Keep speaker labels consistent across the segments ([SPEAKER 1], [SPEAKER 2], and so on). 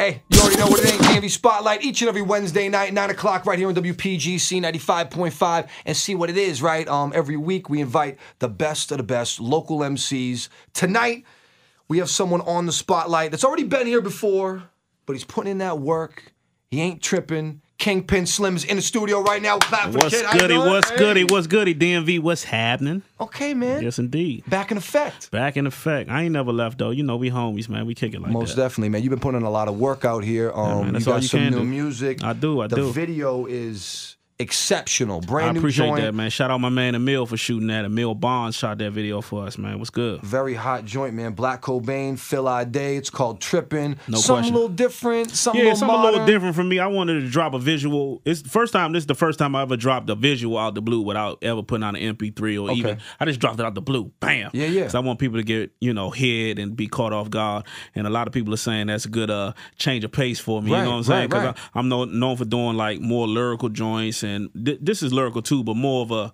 [SPEAKER 1] Hey, you already know what it ain't. DMV Spotlight each and every Wednesday night, 9 o'clock, right here on WPGC 95.5. And see what it is, right? Every week we invite the best of the best local MCs. Tonight, we have someone on the Spotlight that's already been here before, but he's putting in that work. He ain't tripping. KingPen Slim is in the studio right now. Clap for the kid.
[SPEAKER 2] What's goody? What's goody? DMV, what's happening?
[SPEAKER 1] Okay, man.
[SPEAKER 2] Yes, indeed.
[SPEAKER 1] Back in effect.
[SPEAKER 2] Back in effect. I ain't never left, though. You know, we homies, man. We kick it like
[SPEAKER 1] Most
[SPEAKER 2] that.
[SPEAKER 1] Definitely, man. You've been putting in a lot of work out here.
[SPEAKER 2] Yeah, man,
[SPEAKER 1] you got some new music.
[SPEAKER 2] I do.
[SPEAKER 1] The video is exceptional. Brand new
[SPEAKER 2] appreciate
[SPEAKER 1] joint.
[SPEAKER 2] that, man. Shout out my man Emil for shooting that. Emil Bonds shot that video for us, man. What's good?
[SPEAKER 1] Very hot joint, man. Black Cobain, Phil Day. It's called Trippin'.
[SPEAKER 2] No
[SPEAKER 1] something
[SPEAKER 2] question.
[SPEAKER 1] a little different. Something
[SPEAKER 2] Yeah,
[SPEAKER 1] a little
[SPEAKER 2] something
[SPEAKER 1] modern.
[SPEAKER 2] a little different from me. I wanted to drop a visual. This is the first time I ever dropped a visual out the blue without ever putting out an MP3 or even. I just dropped it out the blue. Bam.
[SPEAKER 1] Yeah, yeah.
[SPEAKER 2] So I want people to get, hit and be caught off guard. And a lot of people are saying that's a good change of pace for me.
[SPEAKER 1] Right,
[SPEAKER 2] you know what I'm saying? Because
[SPEAKER 1] right.
[SPEAKER 2] I'm known for doing like more lyrical joints, and this is lyrical too, but more of a,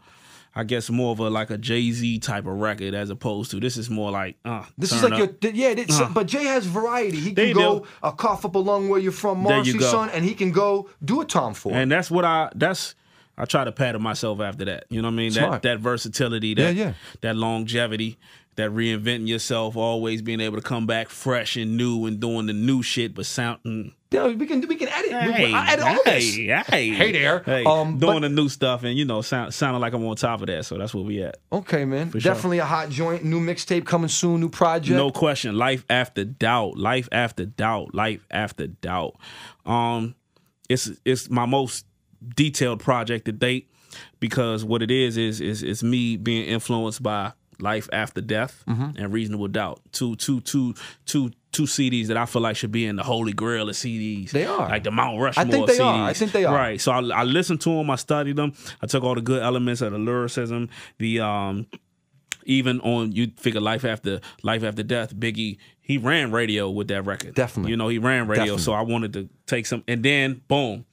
[SPEAKER 2] I guess more of a like a Jay-Z type of record as opposed to this is more like
[SPEAKER 1] this is like but Jay has variety. He can go a cough up a lung where you're from, Marcy, son, and he can go do a Tom Ford.
[SPEAKER 2] And that's what I try to pattern myself after that. You know what I mean?
[SPEAKER 1] Smart.
[SPEAKER 2] That versatility, that longevity, that reinventing yourself, always being able to come back fresh and new and doing the new shit, but sounding.
[SPEAKER 1] Yeah, we can edit. I edit all this. Hey there.
[SPEAKER 2] Doing the new stuff and sounding like I'm on top of that. So that's where we at. Okay, man.
[SPEAKER 1] Definitely a hot joint. New mixtape coming soon. New project.
[SPEAKER 2] No question. Life after doubt. Life after doubt. Life after doubt. It's my most detailed project to date because what it is me being influenced by Life After Death and Reasonable Doubt. Two CDs that I feel like should be in the holy grail of CDs.
[SPEAKER 1] They are.
[SPEAKER 2] Like the Mount Rushmore
[SPEAKER 1] I think they
[SPEAKER 2] CDs.
[SPEAKER 1] are. I think they are.
[SPEAKER 2] Right. So I listened to them. I studied them. I took all the good elements of the lyricism, the even on, you figure Life After Death, Biggie, he ran radio with that record.
[SPEAKER 1] Definitely.
[SPEAKER 2] He ran radio.
[SPEAKER 1] Definitely.
[SPEAKER 2] So I wanted to take some, and then boom,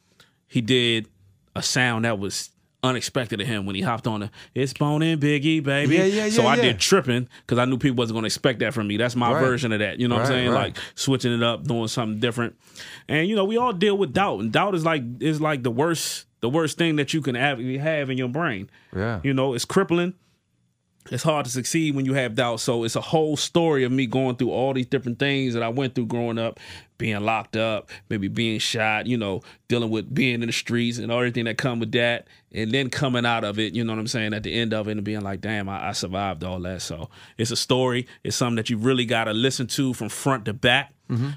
[SPEAKER 2] he did a sound that was unexpected of him when he hopped on the It's Bonin' Biggie, baby.
[SPEAKER 1] Yeah.
[SPEAKER 2] So I did Trippin' because I knew people wasn't going to expect that from me. That's my version of that. You know what I'm saying? Like switching it up, doing something different. And we all deal with doubt, and doubt is like the worst thing that you can have in your brain.
[SPEAKER 1] Yeah.
[SPEAKER 2] It's crippling. It's hard to succeed when you have doubt. So it's a whole story of me going through all these different things that I went through growing up, being locked up, maybe being shot, dealing with being in the streets and everything that come with that, and then coming out of it, you know what I'm saying, at the end of it and being like, damn, I survived all that. So it's a story. It's something that you really got to listen to from front to back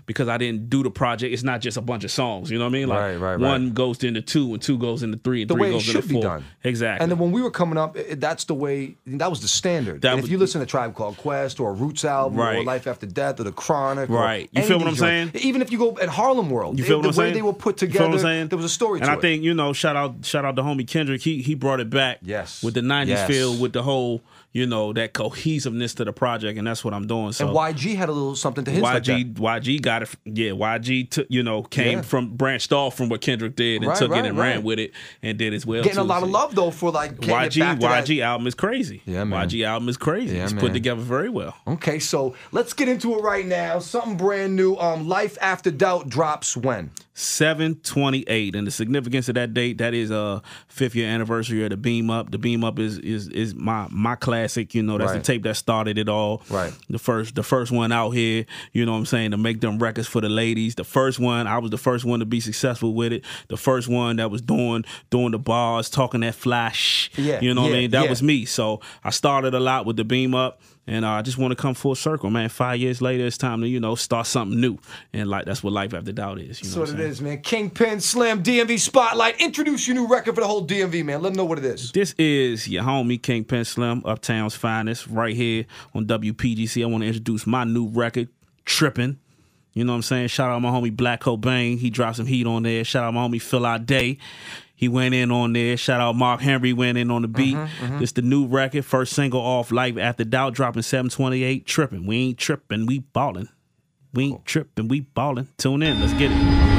[SPEAKER 2] because I didn't do the project. It's not just a bunch of songs, you know what I mean? Like one goes into two and two goes into three and three goes into four. The way it should be done. Exactly.
[SPEAKER 1] And then when we were coming up, that's the way, that was the standard. And if you listen to Tribe Called Quest or a Roots album or Life After Death or The Chronic.
[SPEAKER 2] Right. You feel what I'm saying?
[SPEAKER 1] Even if you go at Harlem World,
[SPEAKER 2] you feel what I'm saying?
[SPEAKER 1] The way they were put together, there was a story to it.
[SPEAKER 2] And I think, shout out the homie Kendrick. He brought it back with the 90s feel, with the whole, that cohesiveness to the project, and that's what I'm doing. So,
[SPEAKER 1] and YG had a little something to his
[SPEAKER 2] YG got it. Yeah, YG took, branched off from what Kendrick did and took it and ran with it and did as well.
[SPEAKER 1] Getting a lot of love though for like
[SPEAKER 2] YG album is crazy.
[SPEAKER 1] Yeah, man.
[SPEAKER 2] YG album is crazy. It's put together very well.
[SPEAKER 1] Okay, so let's get into it right now. Something brand new. Life After Doubt drops when?
[SPEAKER 2] 7/28, and the significance of that date, that is 5th year anniversary of the Beam Up. The Beam Up is my classic. That's the tape that started it all. Right. The first one out here. You know what I'm saying, to make them records for the ladies. The first one, I was the first one to be successful with it. The first one that was doing the bars, talking that flash. Yeah. You know what I mean? That was me. So I started a lot with the Beam Up. And I just want to come full circle, man. 5 years later, it's time to, start something new. And that's what Life After Doubt is.
[SPEAKER 1] That's what it is, man. KingPen Slim, DMV Spotlight. Introduce your new record for the whole DMV, man. Let them know what it is.
[SPEAKER 2] This is your homie, KingPen Slim, Uptown's finest, right here on WPGC. I want to introduce my new record, Trippin'. You know what I'm saying? Shout out my homie Black Cobain. He dropped some heat on there. Shout out my homie Phil Day. He went in on there. Shout out Mark Henry, went in on the beat. It's the new record, first single off Life After Doubt, dropping 7/28. Trippin'. We ain't trippin', we ballin'. We ain't trippin', we ballin'. Tune in, let's get it.